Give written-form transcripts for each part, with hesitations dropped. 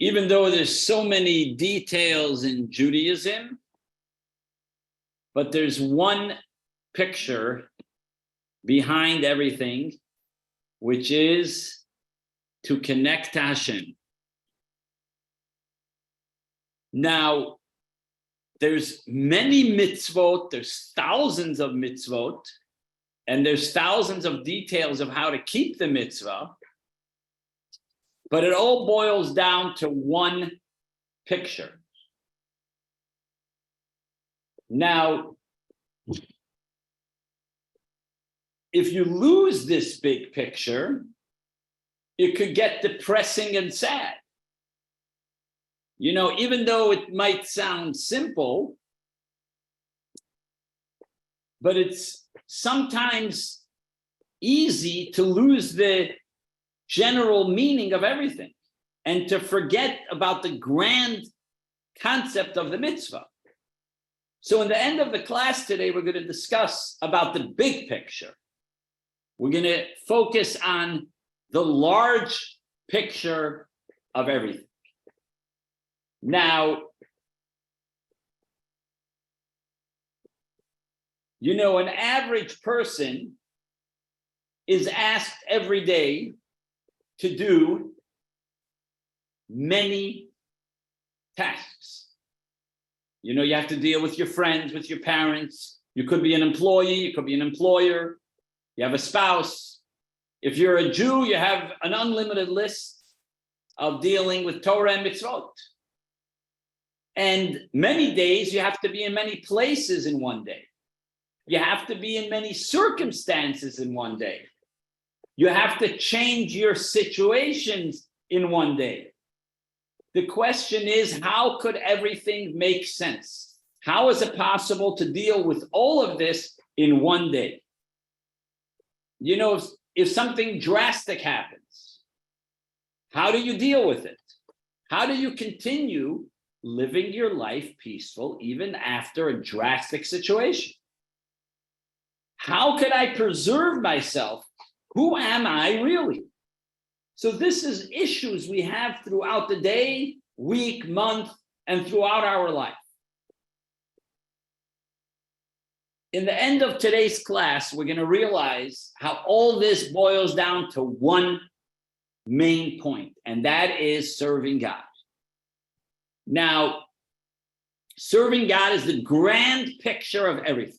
even though there's so many details in Judaism, but there's one picture behind everything, which is to connect to Hashem. Now, there's many mitzvot, there's thousands of mitzvot, and there's thousands of details of how to keep the mitzvah, but it all boils down to one picture. Now, if you lose this big picture, it could get depressing and sad. You know, even though it might sound simple, but it's sometimes easy to lose the general meaning of everything and to forget about the grand concept of the mitzvah. So in the end of the class today, we're going to discuss about the big picture. We're going to focus on the large picture of everything. Now, you know, an average person is asked every day to do many tasks. You know, you have to deal with your friends, with your parents. You could be an employee, you could be an employer. You have a spouse. If you're a Jew, you have an unlimited list of dealing with Torah and mitzvot. And many days you have to be in many places in one day. You have to be in many circumstances in one day. You have to change your situations in one day. The question is, how could everything make sense? How is it possible to deal with all of this in one day? You know, if something drastic happens, how do you deal with it? How do you continue living your life peaceful even after a drastic situation? How can I preserve myself? Who am I really? So this is issues we have throughout the day, week, month, and throughout our life. In the end of today's class, we're going to realize how all this boils down to one main point, and that is serving God. Now, serving God is the grand picture of everything.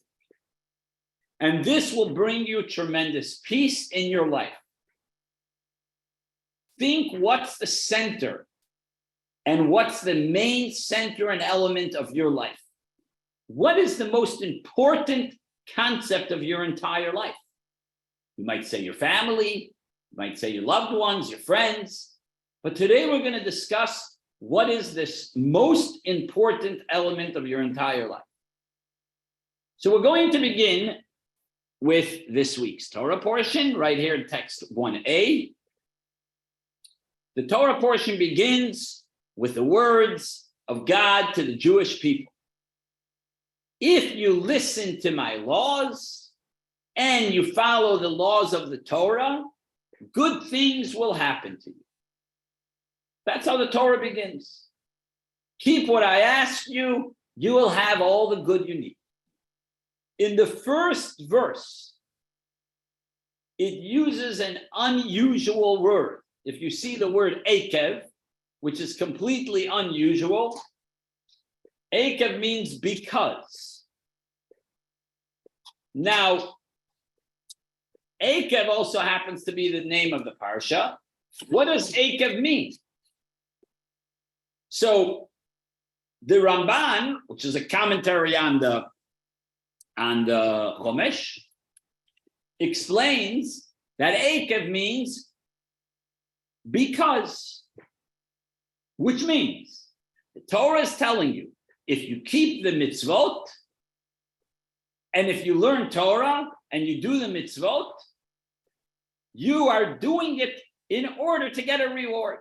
And this will bring you tremendous peace in your life. Think what's the center and what's the main center and element of your life. What is the most important concept of your entire life? You might say your family, you might say your loved ones, your friends. But today we're going to discuss what is this most important element of your entire life. So we're going to begin with this week's Torah portion right here in text 1a. The Torah portion begins with the words of God to the Jewish people. If you listen to my laws and you follow the laws of the Torah, good things will happen to you. That's how the Torah begins. Keep what I ask you, you will have all the good you need. In the first verse, it uses an unusual word. If you see the word akev, which is completely unusual, akev means because. Now, akev also happens to be the name of the parsha. What does akev mean? So, the Ramban, which is a commentary on the Chomesh, explains that akev means because, which means the Torah is telling you, if you keep the mitzvot, and if you learn Torah and you do the mitzvot, you are doing it in order to get a reward.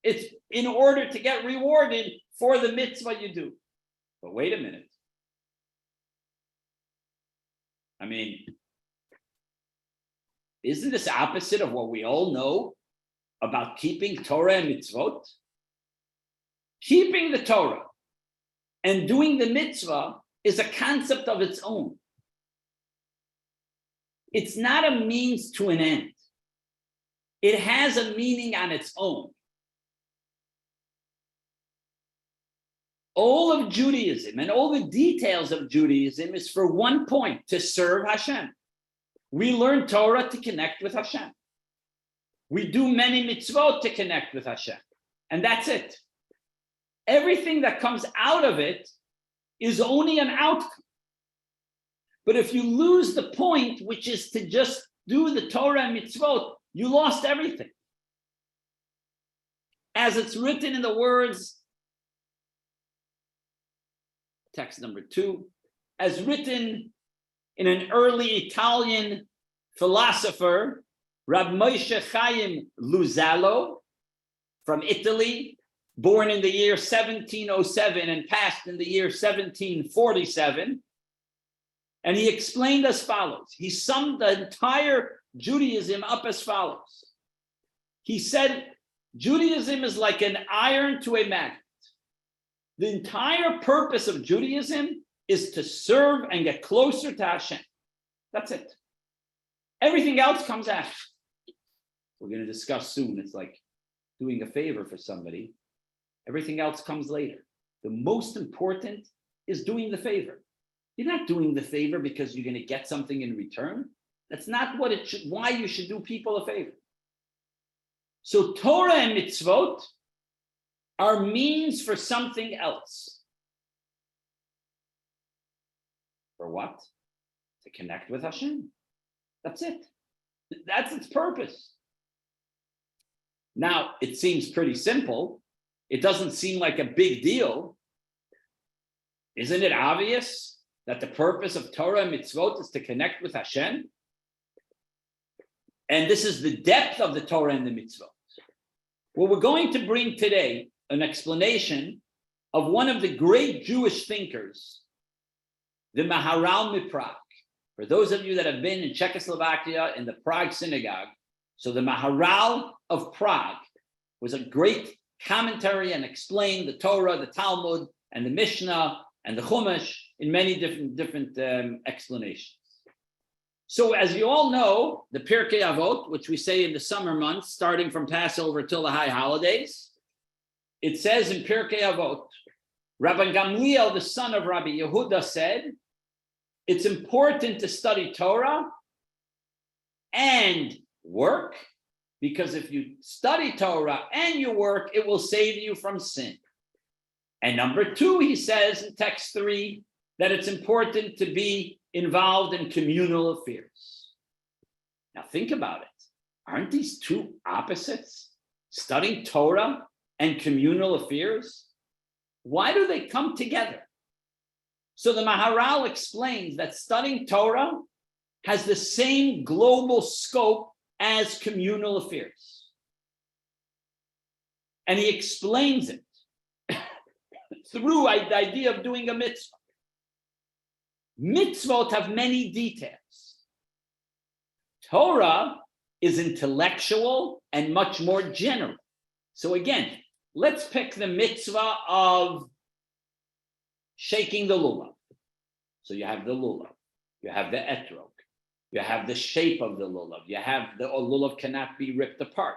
It's in order to get rewarded for the mitzvah you do. But wait a minute. I mean, isn't this opposite of what we all know about keeping Torah and mitzvot? Keeping the Torah and doing the mitzvah is a concept of its own. It's not a means to an end. It has a meaning on its own. All of Judaism and all the details of Judaism is for one point, to serve Hashem. We learn Torah to connect with Hashem. We do many mitzvot to connect with Hashem. And that's it. Everything that comes out of it is only an outcome. But if you lose the point, which is to just do the Torah and mitzvot, you lost everything. As it's written in the words, text number 2, as written in an early Italian philosopher, Rabbi Moshe Chaim Luzalo, from Italy, born in the year 1707 and passed in the year 1747. And he explained as follows. He summed the entire Judaism up as follows. He said, Judaism is like an iron to a magnet. The entire purpose of Judaism is to serve and get closer to Hashem. That's it. Everything else comes after. We're going to discuss soon. It's like doing a favor for somebody. Everything else comes later. The most important is doing the favor. You're not doing the favor because you're going to get something in return. That's not what it should, why you should do people a favor. So Torah and mitzvot are means for something else. For what? To connect with Hashem. That's it. That's its purpose. Now, it seems pretty simple. It doesn't seem like a big deal. Isn't it obvious that the purpose of Torah and mitzvot is to connect with Hashem? And this is the depth of the Torah and the mitzvot. Well, we're going to bring today an explanation of one of the great Jewish thinkers, the Maharal Miprag. For those of you that have been in Czechoslovakia in the Prague synagogue, so the Maharal of Prague was a great commentary and explained the Torah, the Talmud, and the Mishnah, and the Chumash in many different explanations. So as you all know, the Pirkei Avot, which we say in the summer months, starting from Passover till the high holidays, it says in Pirkei Avot, Rabbi Gamliel, the son of Rabbi Yehuda, said, it's important to study Torah and work, because if you study Torah and you work, it will save you from sin. And number 2, he says in text 3, that it's important to be involved in communal affairs. Now think about it. Aren't these two opposites? Studying Torah and communal affairs? Why do they come together? So the Maharal explains that studying Torah has the same global scope as communal affairs. And he explains it through the idea of doing a mitzvah. Mitzvot have many details. Torah is intellectual and much more general. So again, let's pick the mitzvah of shaking the lulav. So you have the lulav, you have the etrog, you have the shape of the lulav, you have the lulav cannot be ripped apart.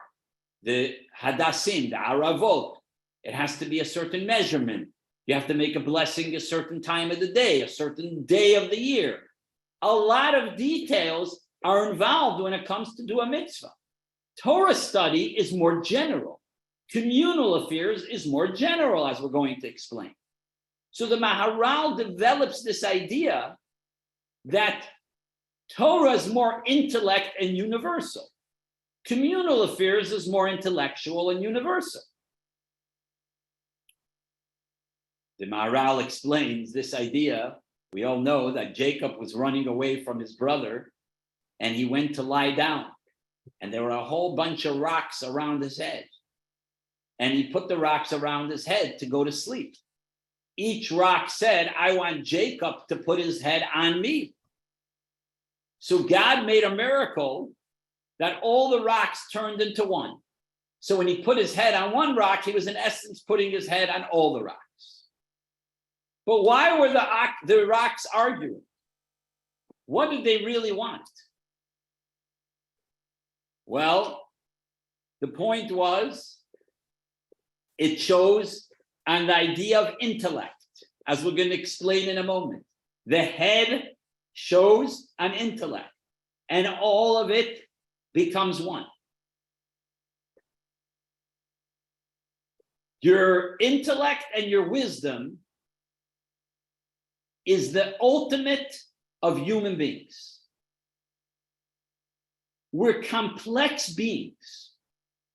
The hadassim, the aravot, it has to be a certain measurement. You have to make a blessing a certain time of the day, a certain day of the year. A lot of details are involved when it comes to do a mitzvah. Torah study is more general. Communal affairs is more general, as we're going to explain. So the Maharal develops this idea that Torah is more intellect and universal. Communal affairs is more intellectual and universal. The Maharal explains this idea. We all know that Jacob was running away from his brother and he went to lie down. And there were a whole bunch of rocks around his head. And he put the rocks around his head to go to sleep. Each rock said, I want Jacob to put his head on me. So God made a miracle that all the rocks turned into one. So when he put his head on one rock, he was in essence putting his head on all the rocks. But why were the rocks arguing? What did they really want? Well, the point was, it shows on the idea of intellect, as we're going to explain in a moment. The head shows an intellect, and all of it becomes one. Your intellect and your wisdom is the ultimate of human beings. We're complex beings.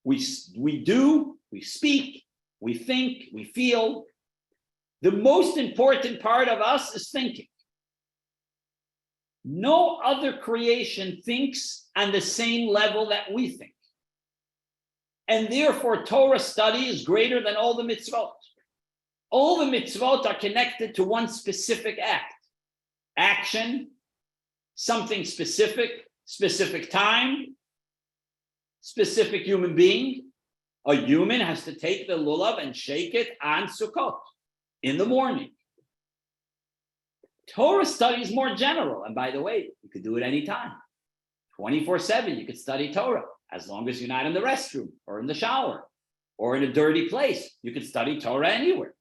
We do, we speak, we think, we feel. The most important part of us is thinking. No other creation thinks on the same level that we think. And therefore, Torah study is greater than all the mitzvot. All the mitzvot are connected to one specific act. Action, something specific, specific time, specific human being. A human has to take the lulav and shake it on Sukkot in the morning. Torah study is more general. And by the way, you could do it anytime. 24/7, you could study Torah. As long as you're not in the restroom or in the shower or in a dirty place, you could study Torah anywhere.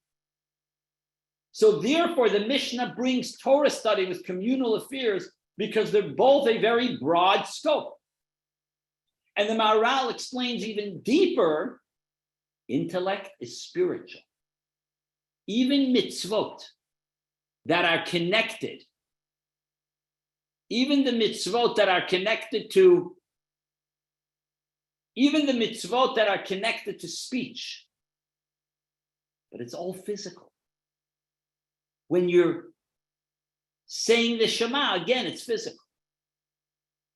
So therefore, the Mishnah brings Torah study with communal affairs because they're both a very broad scope. And the Maharal explains even deeper, intellect is spiritual. Even mitzvot that are connected, even the mitzvot that are connected to speech, but it's all physical. When you're saying the Shema, again, it's physical.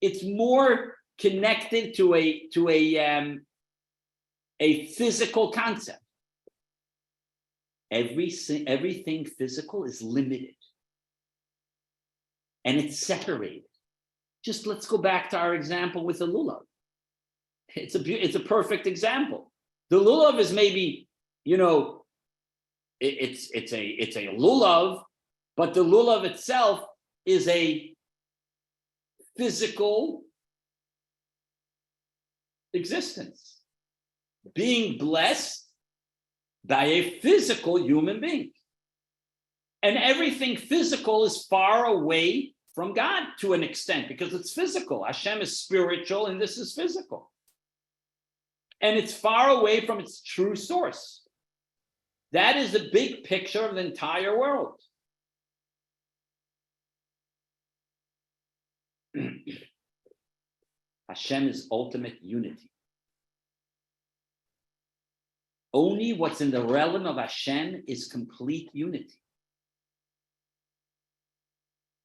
It's more connected to a physical concept. Everything physical is limited, and it's separated. Just let's go back to our example with the lulav. It's a perfect example. The lulav is maybe, it's a lulav, but the lulav itself is a physical existence, being blessed by a physical human being. And everything physical is far away from God to an extent because it's physical. Hashem is spiritual and this is physical. And it's far away from its true source. That is the big picture of the entire world. Hashem is ultimate unity. Only what's in the realm of Hashem is complete unity.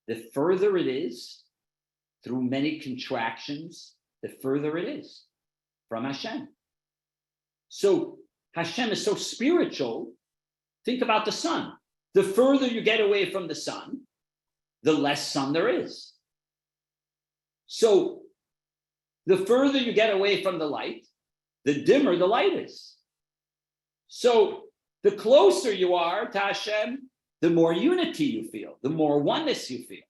The further it is, through many contractions, the further it is from Hashem. So Hashem is so spiritual. Think about the sun. The further you get away from the sun, the less sun there is. So the further you get away from the light, the dimmer the light is. So the closer you are to Hashem, the more unity you feel, the more oneness you feel.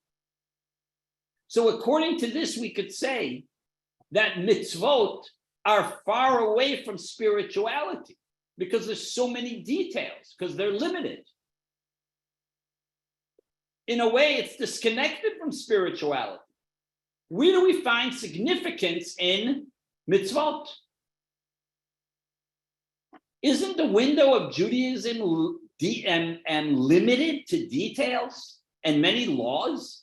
So according to this, we could say that mitzvot are far away from spirituality because there's so many details, because they're limited. In a way, it's disconnected from spirituality. Where do we find significance in mitzvot? Isn't the window of Judaism and limited to details and many laws?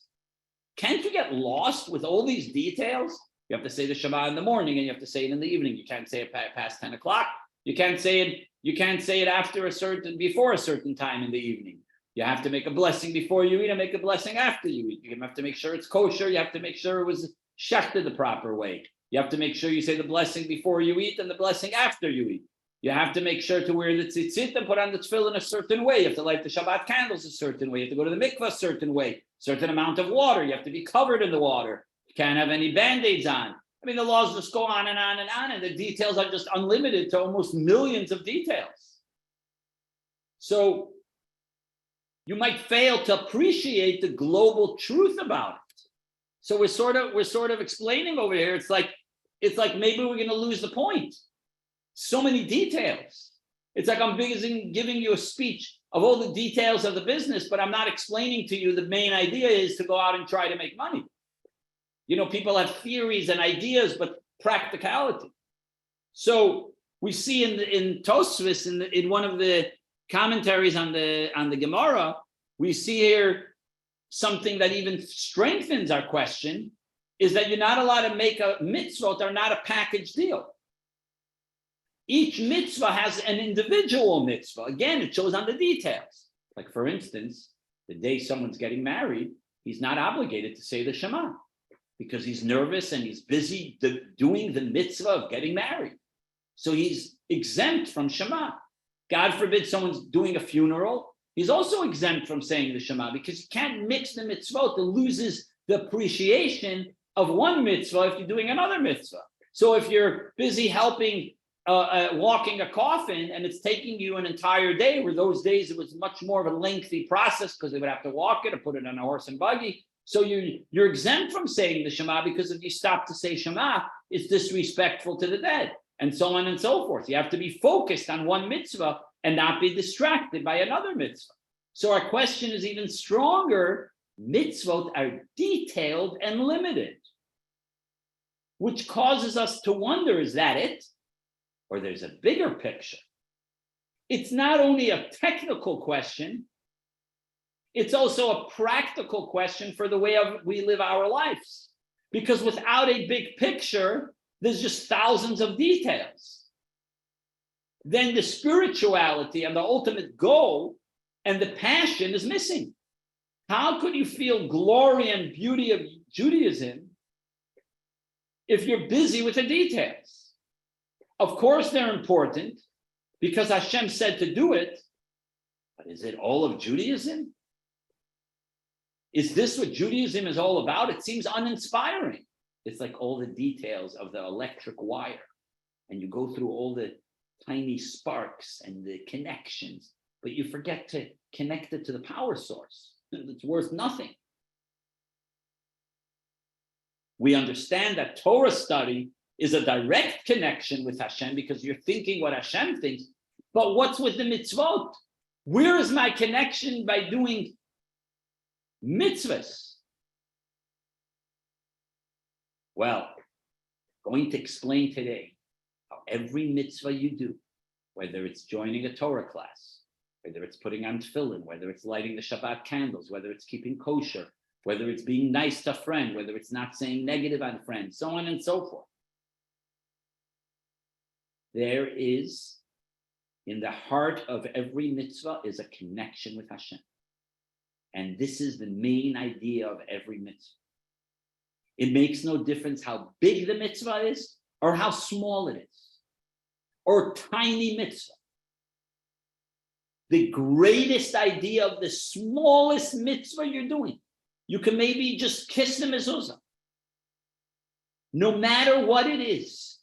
Can't you get lost with all these details? You have to say the Shema in the morning and you have to say it in the evening. You can't say it past 10 o'clock. You can't say it before a certain time in the evening. You have to make a blessing before you eat and make a blessing after you eat. You have to make sure it's kosher. You have to make sure it was shechted the proper way. You have to make sure you say the blessing before you eat and the blessing after you eat. You have to make sure to wear the tzitzit and put on the tefillin a certain way. You have to light the Shabbat candles a certain way. You have to go to the mikvah a certain way. Certain amount of water. You have to be covered in the water. You can't have any band-aids on. I mean, the laws just go on and on and on, and the details are just unlimited to almost millions of details. So you might fail to appreciate the global truth about it. So we're sort of explaining over here. It's like maybe we're going to lose the point. So many details. It's like I'm giving you a speech of all the details of the business, but I'm not explaining to you the main idea is to go out and try to make money. You know, people have theories and ideas, but practicality. So we see in Tosfos, in one of the commentaries on the Gemara, we see here something that even strengthens our question, is that you're not allowed to make a mitzvot, are not a package deal. Each mitzvah has an individual mitzvah. Again, it shows on the details. Like, for instance, the day someone's getting married, he's not obligated to say the Shema because he's nervous and he's busy doing the mitzvah of getting married. So he's exempt from Shema. God forbid someone's doing a funeral, he's also exempt from saying the Shema because you can't mix the mitzvot. It loses the appreciation of one mitzvah if you're doing another mitzvah. So if you're busy helping walking a coffin and it's taking you an entire day, where those days it was much more of a lengthy process because they would have to walk it or put it on a horse and buggy. So you're exempt from saying the Shema because if you stop to say Shema, it's disrespectful to the dead, and so on and so forth. You have to be focused on one mitzvah and not be distracted by another mitzvah. So our question is even stronger. Mitzvot are detailed and limited, which causes us to wonder, is that it? Or there's a bigger picture. It's not only a technical question, it's also a practical question for the way we live our lives. Because without a big picture, there's just thousands of details. Then the spirituality and the ultimate goal and the passion is missing. How could you feel glory and beauty of Judaism if you're busy with the details? Of course, they're important because Hashem said to do it, but is it all of Judaism? Is this what Judaism is all about? It seems uninspiring. It's like all the details of the electric wire, and you go through all the tiny sparks and the connections, but you forget to connect it to the power source. It's worth nothing. We understand that Torah study is a direct connection with Hashem because you're thinking what Hashem thinks, but what's with the mitzvot? Where is my connection by doing mitzvahs? Well, I'm going to explain today how every mitzvah you do, whether it's joining a Torah class, whether it's putting on tefillin, whether it's lighting the Shabbat candles, whether it's keeping kosher, whether it's being nice to a friend, whether it's not saying negative on friends, so on and so forth. There is, in the heart of every mitzvah, is a connection with Hashem. And this is the main idea of every mitzvah. It makes no difference how big the mitzvah is or how small it is, or tiny mitzvah. The greatest idea of the smallest mitzvah you're doing, you can maybe just kiss the mezuzah. No matter what it is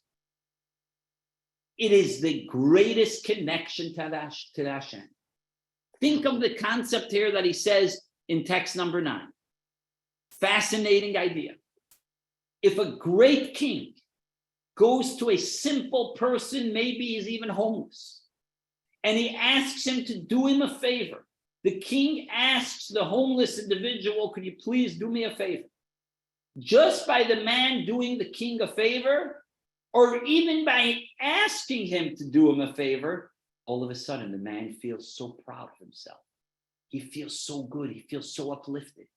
the greatest connection to Hashem. Think of the concept here that he says in text number 9. Fascinating idea. If a great king goes to a simple person, maybe he's even homeless, and he asks him to do him a favor, the king asks the homeless individual, could you please do me a favor? Just by the man doing the king a favor, or even by asking him to do him a favor, all of a sudden the man feels so proud of himself. He feels so good. He feels so uplifted.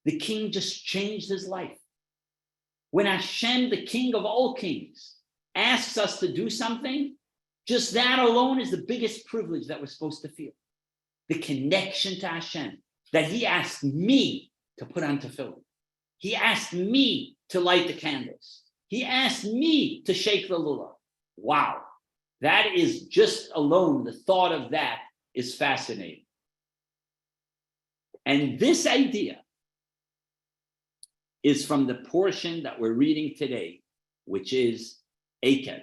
The king just changed his life. When Hashem, the king of all kings, asks us to do something, just that alone is the biggest privilege that we're supposed to feel. The connection to Hashem, that he asked me to put on tefillin. He asked me to light the candles. He asked me to shake the lulav. Wow. That is just alone, the thought of that is fascinating. And this idea is from the portion that we're reading today, which is Akev.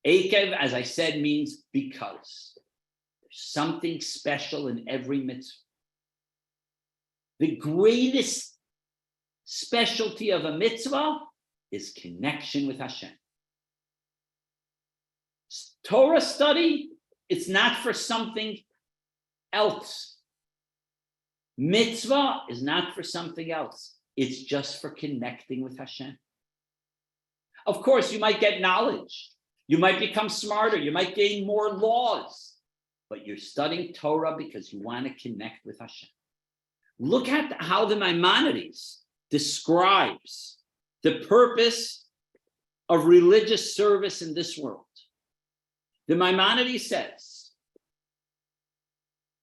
Akev, as I said, means because. There's something special in every mitzvah. The greatest specialty of a mitzvah is connection with Hashem. Torah study, it's not for something else. Mitzvah is not for something else. It's just for connecting with Hashem. Of course, you might get knowledge. You might become smarter. You might gain more laws. But you're studying Torah because you want to connect with Hashem. Look at how the Maimonides describes the purpose of religious service in this world. The Maimonides says,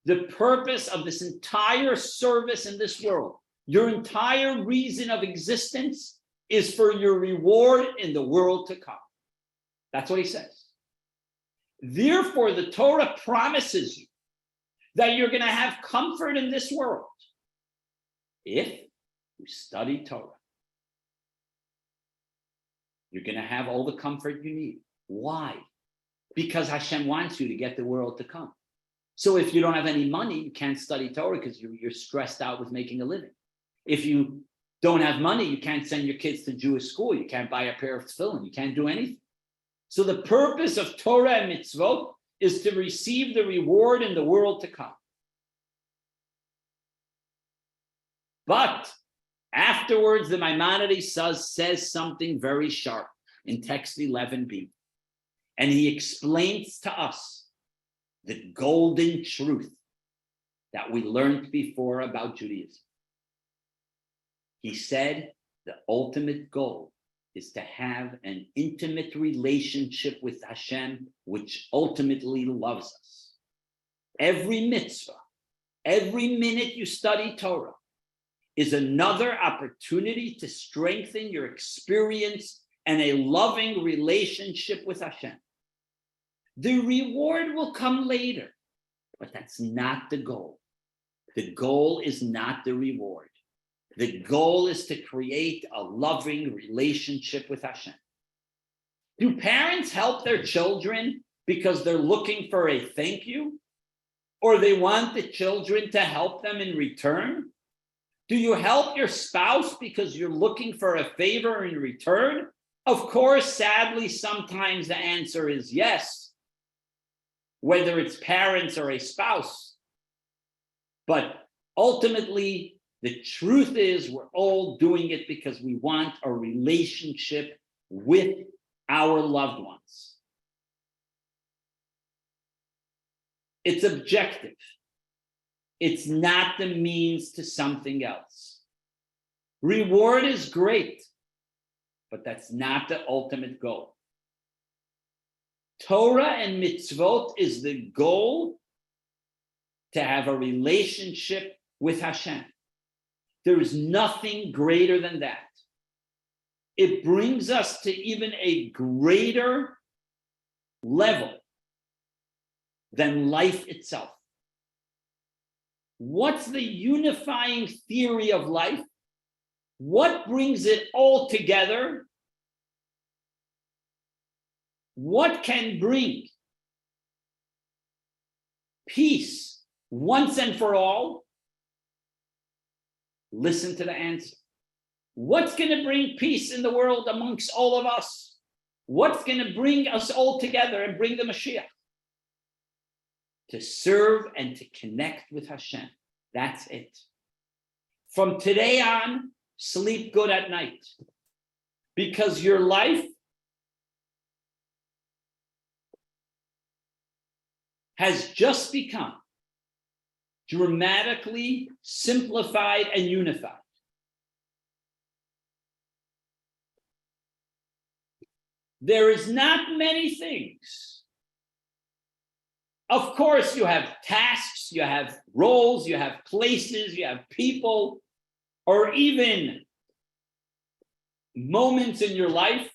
the purpose of this entire service in this world, your entire reason of existence, is for your reward in the world to come. That's what he says. Therefore, the Torah promises you that you're going to have comfort in this world if you study Torah. You're going to have all the comfort you need. Why? Because Hashem wants you to get the world to come. So if you don't have any money, you can't study Torah because you're stressed out with making a living. If you don't have money, you can't send your kids to Jewish school. You can't buy a pair of tefillin. You can't do anything. So the purpose of Torah and mitzvot is to receive the reward in the world to come. But afterwards, the Maimonides says something very sharp in text 11b. And he explains to us the golden truth that we learned before about Judaism. He said the ultimate goal is to have an intimate relationship with Hashem, which ultimately loves us. Every mitzvah, every minute you study Torah is another opportunity to strengthen your experience and a loving relationship with Hashem. The reward will come later, but that's not the goal. The goal is not the reward. The goal is to create a loving relationship with Hashem. Do parents help their children because they're looking for a thank you? Or they want the children to help them in return? Do you help your spouse because you're looking for a favor in return? Of course, sadly, sometimes the answer is yes, whether it's parents or a spouse. But ultimately, the truth is we're all doing it because we want a relationship with our loved ones. It's objective. It's not the means to something else. Reward is great, but that's not the ultimate goal. Torah and mitzvot is the goal to have a relationship with Hashem. There is nothing greater than that. It brings us to even a greater level than life itself. What's the unifying theory of life? What brings it all together? What can bring peace once and for all? Listen to the answer. What's going to bring peace in the world amongst all of us? What's going to bring us all together and bring the Mashiach? To serve and to connect with Hashem. That's it. From today on, sleep good at night. Because your life has just become dramatically simplified and unified. There is not many things. Of course, you have tasks, you have roles, you have places, you have people, or even moments in your life,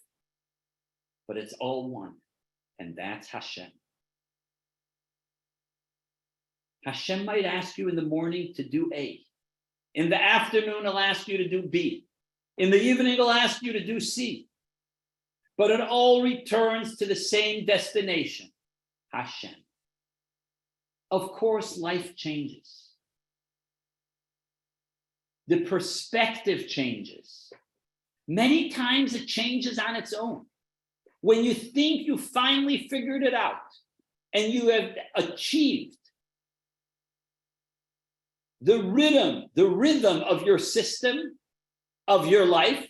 but it's all one, and that's Hashem. Hashem might ask you in the morning to do A. In the afternoon, it'll ask you to do B. In the evening, it'll ask you to do C. But it all returns to the same destination, Hashem. Of course, life changes. The perspective changes. Many times it changes on its own. When you think you finally figured it out and you have achieved the rhythm of your system, of your life,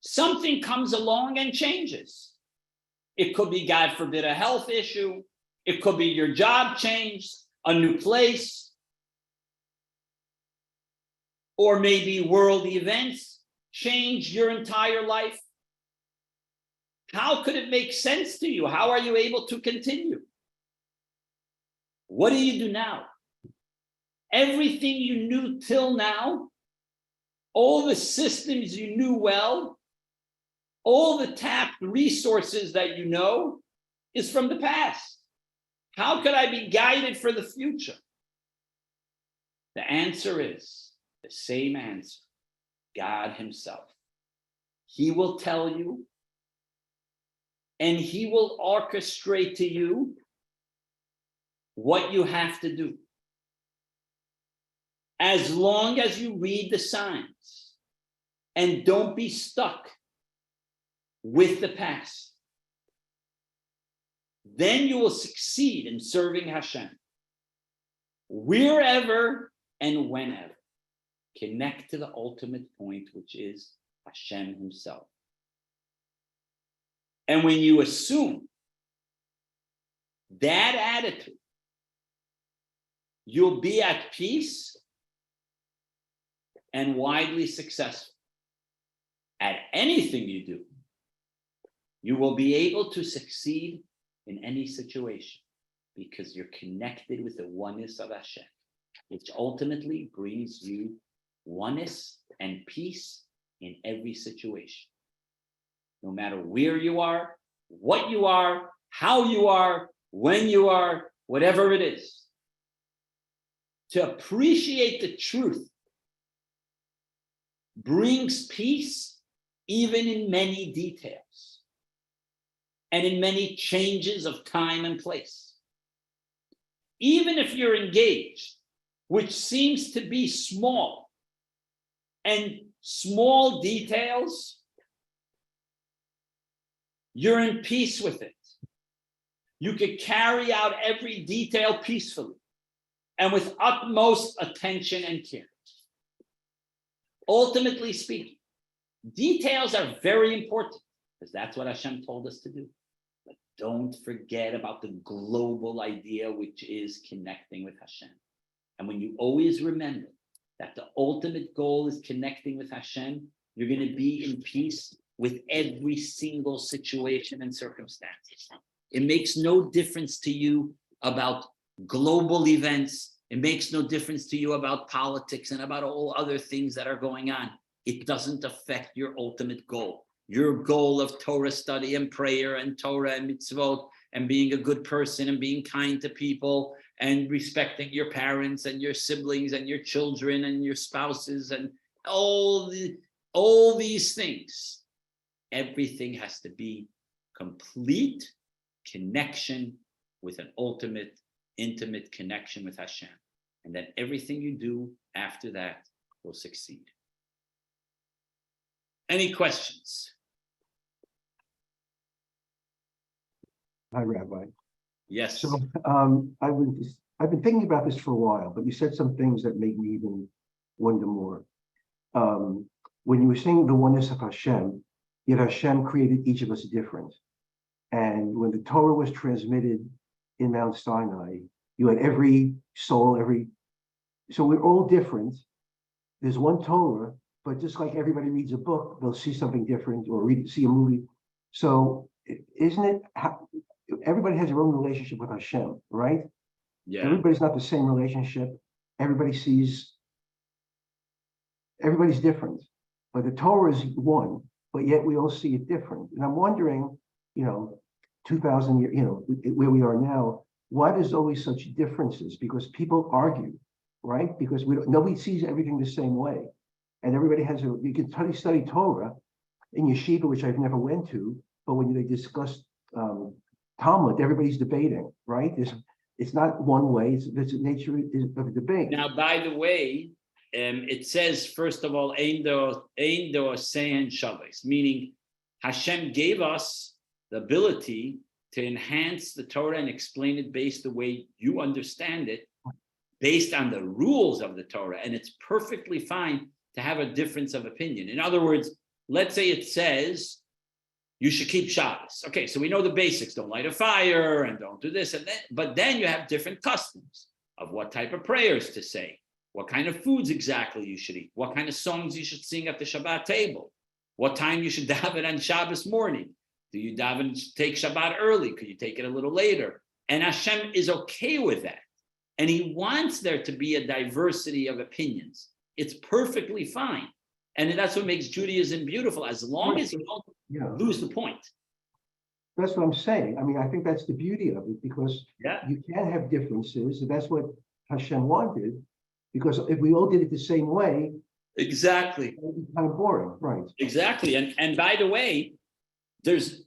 something comes along and changes. It could be, God forbid, a health issue. It could be your job changed, a new place, or maybe world events change your entire life. How could it make sense to you? How are you able to continue? What do you do now? Everything you knew till now, all the systems you knew well, all the tapped resources that you know is from the past. How could I be guided for the future? The answer is the same answer, God himself. He will tell you, and he will orchestrate to you what you have to do. As long as you read the signs and don't be stuck with the past, then you will succeed in serving Hashem. Wherever and whenever, connect to the ultimate point, which is Hashem himself. And when you assume that attitude, you'll be at peace and widely successful at anything you do. You will be able to succeed in any situation because you're connected with the oneness of Hashem, which ultimately brings you oneness and peace in every situation. No matter where you are, what you are, how you are, when you are, whatever it is. To appreciate the truth brings peace even in many details and in many changes of time and place. Even if you're engaged, which seems to be small, and small details, you're in peace with it. You could carry out every detail peacefully and with utmost attention and care. Ultimately speaking, details are very important because that's what Hashem told us to do. But don't forget about the global idea, which is connecting with Hashem. And when you always remember that the ultimate goal is connecting with Hashem, you're going to be in peace with every single situation and circumstance. It makes no difference to you about global events. It makes no difference to you about politics and about all other things that are going on. It doesn't affect your ultimate goal. Your goal of Torah study and prayer and Torah and mitzvot and being a good person and being kind to people and respecting your parents and your siblings and your children and your spouses and all these things. Everything has to be complete connection with an ultimate, intimate connection with Hashem. And then everything you do after that will succeed. Any questions? Hi, Rabbi. Yes. So I've been thinking about this for a while, but you said some things that make me even wonder more. When you were saying the oneness of Hashem, yet Hashem created each of us different. And when the Torah was transmitted in Mount Sinai, you had every soul, so we're all different. There's one Torah, but just like everybody reads a book, they'll see something different or see a movie. So isn't it, everybody has their own relationship with Hashem, right? Yeah. Everybody's not the same relationship. Everybody's different, but the Torah is one, but yet we all see it different. And I'm wondering, 2000 years, where we are now, why there's always such differences? Because people argue. right? Because nobody sees everything the same way. And everybody has you can study Torah in yeshiva, which I've never went to, but when they discuss Talmud, everybody's debating, right? It's not one way, it's the nature of a debate. Now, by the way, it says, first of all, Ein do sehen shabbos, meaning Hashem gave us the ability to enhance the Torah and explain it based the way you understand it, based on the rules of the Torah. And it's perfectly fine to have a difference of opinion. In other words, let's say it says you should keep Shabbos. Okay, so we know the basics. Don't light a fire and don't do this and that. But then you have different customs of what type of prayers to say, what kind of foods exactly you should eat, what kind of songs you should sing at the Shabbat table, what time you should daven on Shabbos morning. Do you daven take Shabbat early? Could you take it a little later? And Hashem is okay with that. And he wants there to be a diversity of opinions. It's perfectly fine. And that's what makes Judaism beautiful, as long as you don't lose the point. That's what I'm saying. I mean, I think that's the beauty of it, because you can have differences, and that's what Hashem wanted, because if we all did it the same way, exactly, it would be kind of boring, right? Exactly. And by the way,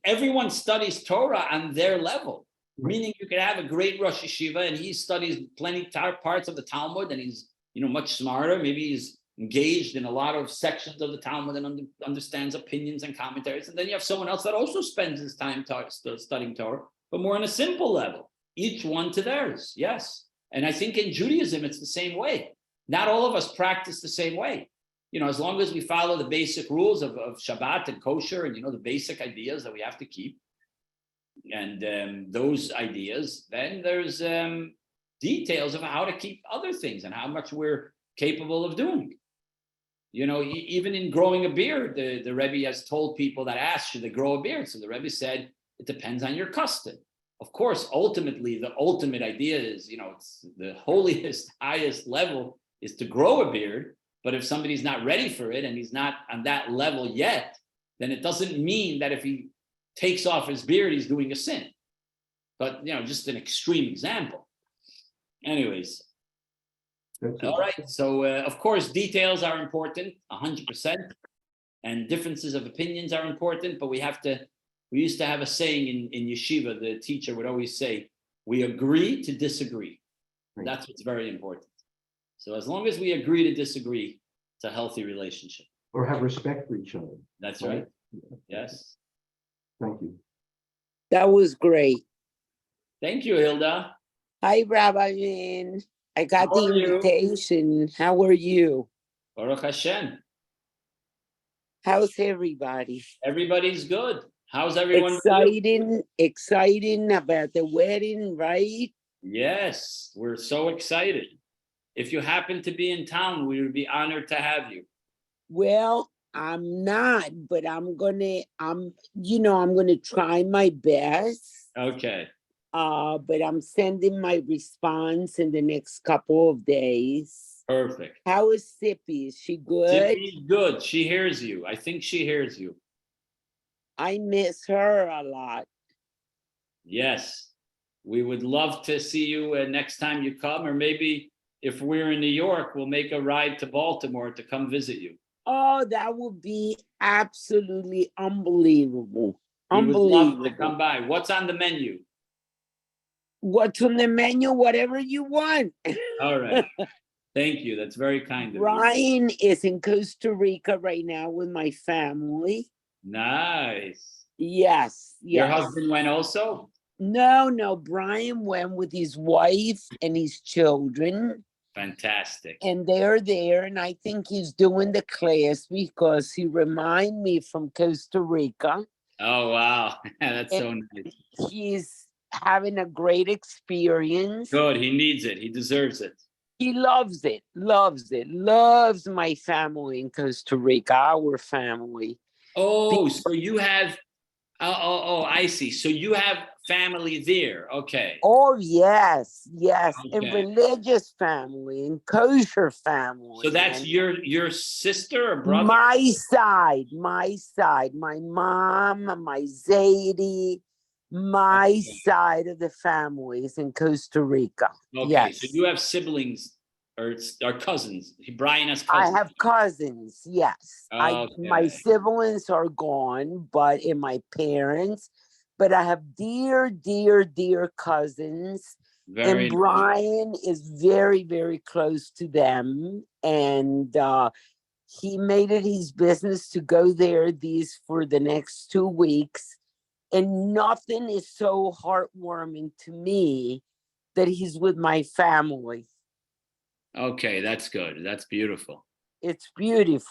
everyone studies Torah on their level. Meaning you could have a great Rosh Yeshiva and he studies plenty parts of the Talmud and he's much smarter. Maybe he's engaged in a lot of sections of the Talmud and understands opinions and commentaries. And then you have someone else that also spends his time studying Torah, but more on a simple level, each one to theirs. Yes. And I think in Judaism, it's the same way. Not all of us practice the same way. As long as we follow the basic rules of Shabbat and kosher and, the basic ideas that we have to keep, and those ideas, then there's details of how to keep other things and how much we're capable of doing. Even in growing a beard, the Rebbe has told people that asked, should they grow a beard? So the Rebbe said, it depends on your custom. Of course, ultimately, the ultimate idea is, it's the holiest, highest level is to grow a beard. But if somebody's not ready for it and he's not on that level yet, then it doesn't mean that if he takes off his beard, he's doing a sin. But, just an extreme example. Anyways. All right. So, of course, details are important, 100%. And differences of opinions are important. But we used to have a saying in yeshiva, the teacher would always say, we agree to disagree. Right. That's what's very important. So as long as we agree to disagree, it's a healthy relationship. Or have respect for each other. That's right. Yes. Thank you. That was great. Thank you, Hilda. Hi, Rabbi Mann. I got the invitation. How are you? Baruch Hashem. How's everybody? Everybody's good. How's everyone? Exciting about the wedding, right? Yes, we're so excited. If you happen to be in town, we would be honored to have you. Well, I'm not, but I'm gonna try my best. Okay. But I'm sending my response in the next couple of days. Perfect. How is Sippy? Is she good? Sippy's good. She hears you. I think she hears you. I miss her a lot. Yes. We would love to see you next time you come, or maybe if we're in New York, we'll make a ride to Baltimore to come visit you. Oh, that would be absolutely unbelievable. We would love to come by. What's on the menu? What's on the menu? Whatever you want. All right. Thank you. That's very kind of you. Brian is in Costa Rica right now with my family. Nice. Yes. Your husband went also? No. Brian went with his wife and his children. Fantastic. And they're there, and I think he's doing the class because he reminded me from Costa Rica. Oh, wow. That's so nice. He's having a great experience. Good. He needs it. He deserves it. He loves it. Loves my family in Costa Rica, our family. Oh, so you have, I see. So you have family there. Okay. Oh, yes. Okay. And religious family and kosher family. So that's your sister or brother? My side. My mom, my Zadie, my side of the family is in Costa Rica. Okay. Yes. So you have siblings or cousins? Brian has I cousins. have cousins, yes. My Okay. siblings are gone, but in my parents, but I have dear, dear, dear cousins. Very And Brian is very, very close to them. And he made it his business to go there for the next 2 weeks. And nothing is so heartwarming to me that he's with my family. okay. That's good. That's beautiful. It's beautiful.